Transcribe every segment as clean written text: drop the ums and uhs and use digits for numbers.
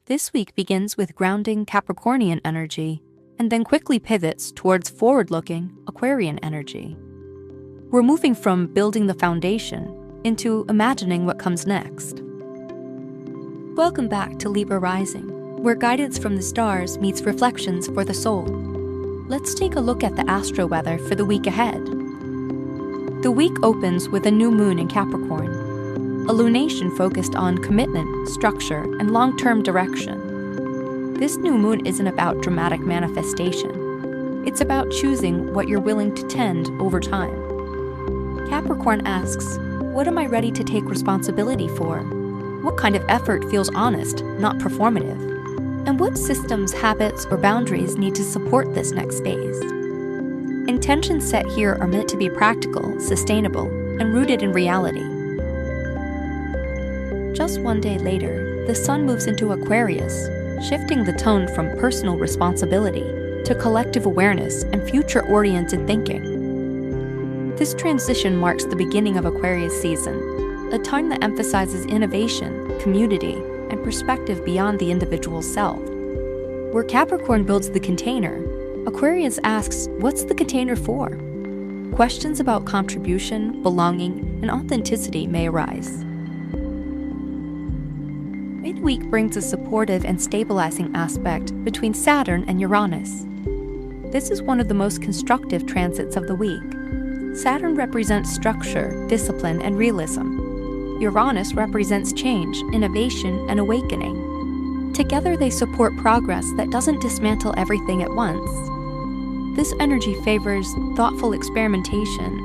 This week begins with grounding Capricornian energy and then quickly pivots towards forward-looking Aquarian energy. We're moving from building the foundation into imagining what comes next. Welcome back to Libra Rising, where guidance from the stars meets reflections for the soul. Let's take a look at the astro weather for the week ahead. The week opens with a new moon in Capricorn, a lunation focused on commitment, structure, and long-term direction. This new moon isn't about dramatic manifestation. It's about choosing what you're willing to tend over time. Capricorn asks, what am I ready to take responsibility for? What kind of effort feels honest, not performative? And what systems, habits, or boundaries need to support this next phase? Intentions set here are meant to be practical, sustainable, and rooted in reality. Just one day later, the sun moves into Aquarius, shifting the tone from personal responsibility to collective awareness and future-oriented thinking. This transition marks the beginning of Aquarius season, a time that emphasizes innovation, community, and perspective beyond the individual self. Where Capricorn builds the container, Aquarius asks, what's the container for? Questions about contribution, belonging, and authenticity may arise. Midweek brings a supportive and stabilizing aspect between Saturn and Uranus. This is one of the most constructive transits of the week. Saturn represents structure, discipline, and realism. Uranus represents change, innovation, and awakening. Together they support progress that doesn't dismantle everything at once. This energy favors thoughtful experimentation,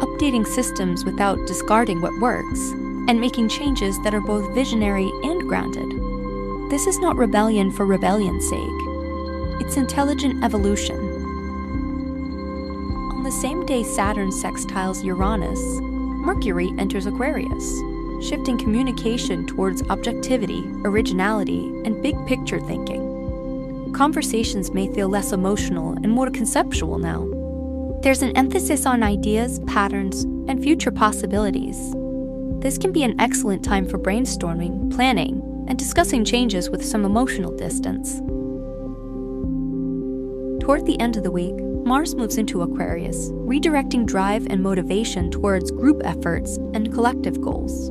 updating systems without discarding what works, and making changes that are both visionary and grounded. This is not rebellion for rebellion's sake. It's intelligent evolution. On the same day Saturn sextiles Uranus, Mercury enters Aquarius, shifting communication towards objectivity, originality, and big-picture thinking. Conversations may feel less emotional and more conceptual now. There's an emphasis on ideas, patterns, and future possibilities. This can be an excellent time for brainstorming, planning, and discussing changes with some emotional distance. Toward the end of the week, Mars moves into Aquarius, redirecting drive and motivation towards group efforts and collective goals.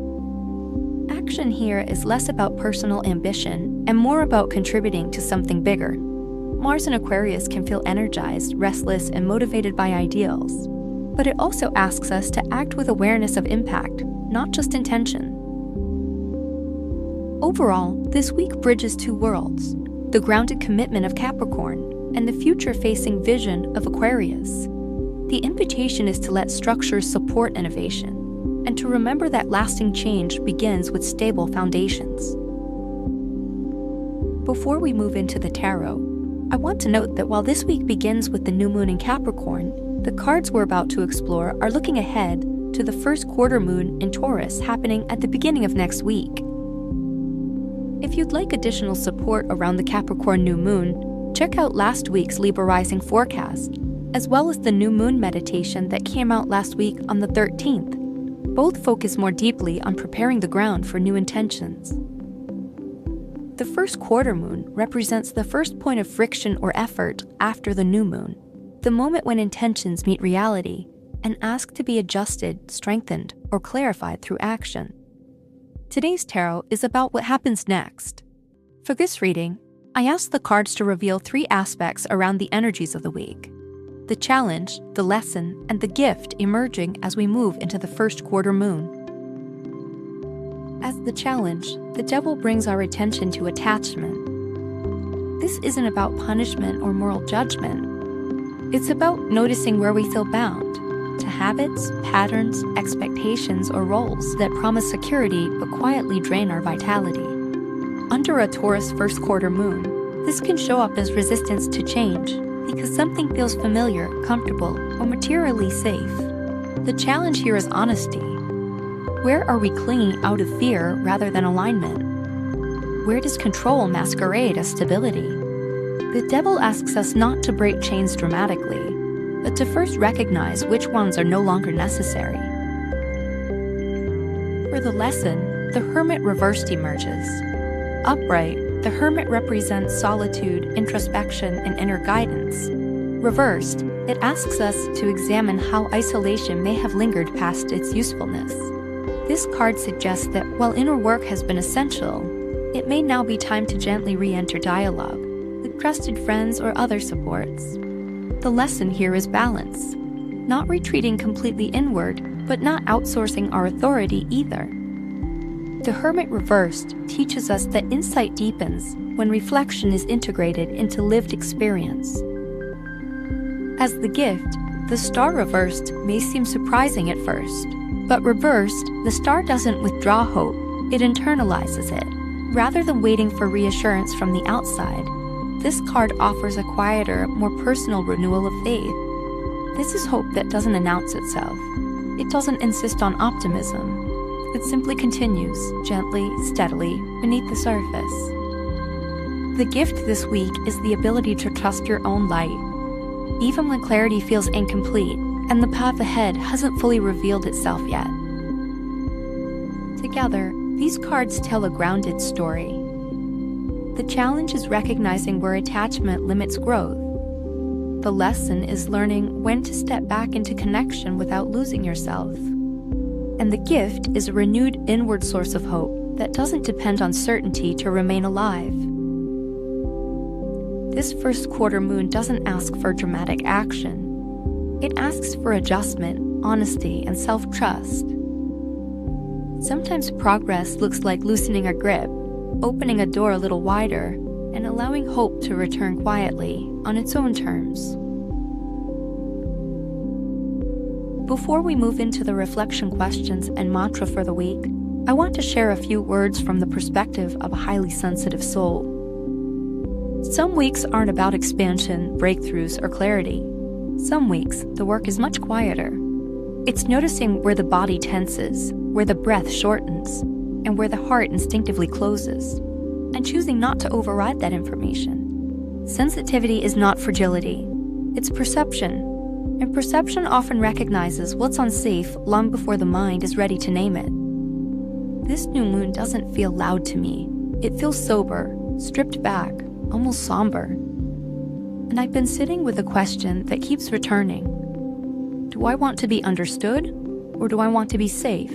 Action here is less about personal ambition and more about contributing to something bigger. Mars in Aquarius can feel energized, restless, and motivated by ideals. But it also asks us to act with awareness of impact, not just intention. Overall, this week bridges two worlds, the grounded commitment of Capricorn and the future-facing vision of Aquarius. The invitation is to let structures support innovation, and to remember that lasting change begins with stable foundations. Before we move into the tarot, I want to note that while this week begins with the new moon in Capricorn, the cards we're about to explore are looking ahead to the first quarter moon in Taurus happening at the beginning of next week. If you'd like additional support around the Capricorn new moon, check out last week's Libra Rising forecast, as well as the new moon meditation that came out last week on the 13th. Both focus more deeply on preparing the ground for new intentions. The first quarter moon represents the first point of friction or effort after the new moon, the moment when intentions meet reality and ask to be adjusted, strengthened, or clarified through action. Today's tarot is about what happens next. For this reading, I asked the cards to reveal three aspects around the energies of the week: the challenge, the lesson, and the gift emerging as we move into the first quarter moon. As the challenge, the devil brings our attention to attachment. This isn't about punishment or moral judgment. It's about noticing where we feel bound to habits, patterns, expectations, or roles that promise security but quietly drain our vitality. Under a Taurus first quarter moon, this can show up as resistance to change because something feels familiar, comfortable, or materially safe. The challenge here is honesty. Where are we clinging out of fear rather than alignment? Where does control masquerade as stability? The devil asks us not to break chains dramatically, but to first recognize which ones are no longer necessary. For the lesson, the Hermit reversed emerges. Upright, the Hermit represents solitude, introspection, and inner guidance. Reversed, it asks us to examine how isolation may have lingered past its usefulness. This card suggests that while inner work has been essential, it may now be time to gently re-enter dialogue with trusted friends or other supports. The lesson here is balance, not retreating completely inward, but not outsourcing our authority either. The Hermit reversed teaches us that insight deepens when reflection is integrated into lived experience. As the gift, the star reversed may seem surprising at first, but reversed, the star doesn't withdraw hope, it internalizes it. Rather than waiting for reassurance from the outside, this card offers a quieter, more personal renewal of faith. This is hope that doesn't announce itself. It doesn't insist on optimism. It simply continues, gently, steadily, beneath the surface. The gift this week is the ability to trust your own light, even when clarity feels incomplete and the path ahead hasn't fully revealed itself yet. Together, these cards tell a grounded story. The challenge is recognizing where attachment limits growth. The lesson is learning when to step back into connection without losing yourself. And the gift is a renewed inward source of hope that doesn't depend on certainty to remain alive. This first quarter moon doesn't ask for dramatic action. It asks for adjustment, honesty, and self-trust. Sometimes progress looks like loosening a grip, opening a door a little wider, and allowing hope to return quietly on its own terms. Before we move into the reflection questions and mantra for the week, I want to share a few words from the perspective of a highly sensitive soul. Some weeks aren't about expansion, breakthroughs, or clarity. Some weeks, the work is much quieter. It's noticing where the body tenses, where the breath shortens, and where the heart instinctively closes, and choosing not to override that information. Sensitivity is not fragility, it's perception. And perception often recognizes what's unsafe long before the mind is ready to name it. This new moon doesn't feel loud to me. It feels sober, stripped back, almost somber. And I've been sitting with a question that keeps returning. Do I want to be understood, or do I want to be safe?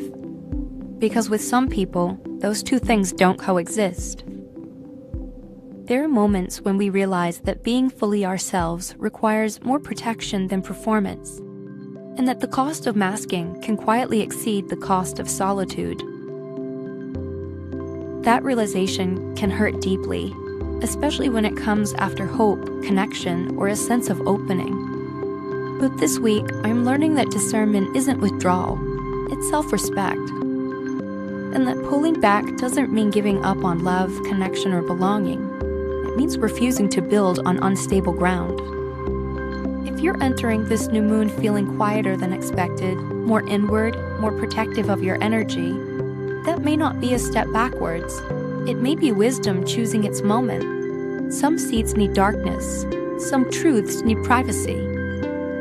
Because with some people, those two things don't coexist. There are moments when we realize that being fully ourselves requires more protection than performance, and that the cost of masking can quietly exceed the cost of solitude. That realization can hurt deeply, especially when it comes after hope, connection, or a sense of opening. But this week, I'm learning that discernment isn't withdrawal, it's self-respect. And that pulling back doesn't mean giving up on love, connection, or belonging. It means refusing to build on unstable ground. If you're entering this new moon feeling quieter than expected, more inward, more protective of your energy, that may not be a step backwards. It may be wisdom choosing its moment. Some seeds need darkness, some truths need privacy,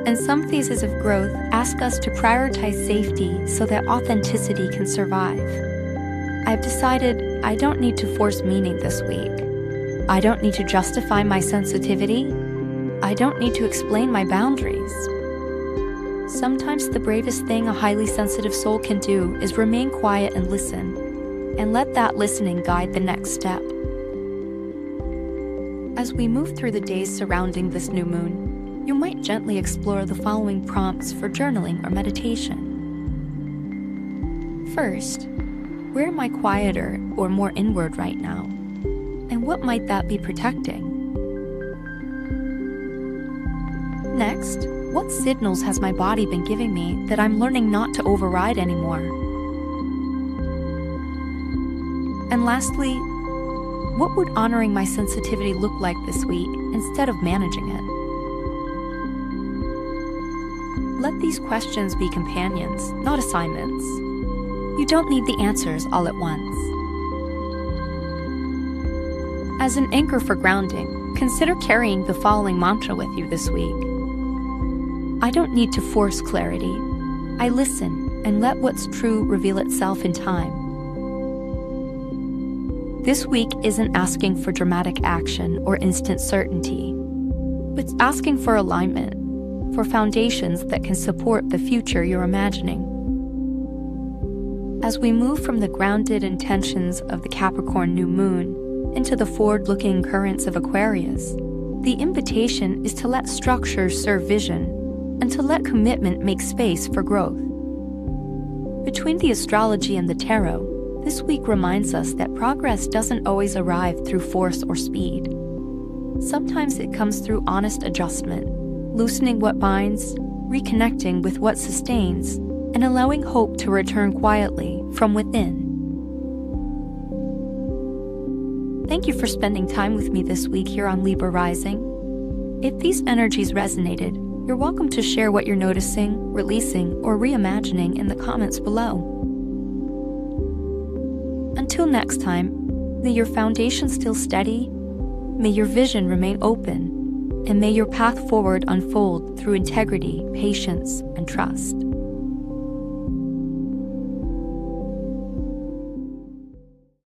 and some phases of growth ask us to prioritize safety so that authenticity can survive. I've decided I don't need to force meaning this week. I don't need to justify my sensitivity. I don't need to explain my boundaries. Sometimes the bravest thing a highly sensitive soul can do is remain quiet and listen, and let that listening guide the next step. As we move through the days surrounding this new moon, you might gently explore the following prompts for journaling or meditation. First, where am I quieter or more inward right now? And what might that be protecting? Next, what signals has my body been giving me that I'm learning not to override anymore? And lastly, what would honoring my sensitivity look like this week instead of managing it? Let these questions be companions, not assignments. You don't need the answers all at once. As an anchor for grounding, consider carrying the following mantra with you this week. I don't need to force clarity. I listen and let what's true reveal itself in time. This week isn't asking for dramatic action or instant certainty. It's asking for alignment, for foundations that can support the future you're imagining. As we move from the grounded intentions of the Capricorn new moon into the forward-looking currents of Aquarius, the invitation is to let structure serve vision and to let commitment make space for growth. Between the astrology and the tarot, this week reminds us that progress doesn't always arrive through force or speed. Sometimes it comes through honest adjustment, loosening what binds, reconnecting with what sustains, and allowing hope to return quietly from within. Thank you for spending time with me this week here on Libra Rising. If these energies resonated, you're welcome to share what you're noticing, releasing, or reimagining in the comments below. Until next time, may your foundation still steady, may your vision remain open, and may your path forward unfold through integrity, patience, and trust.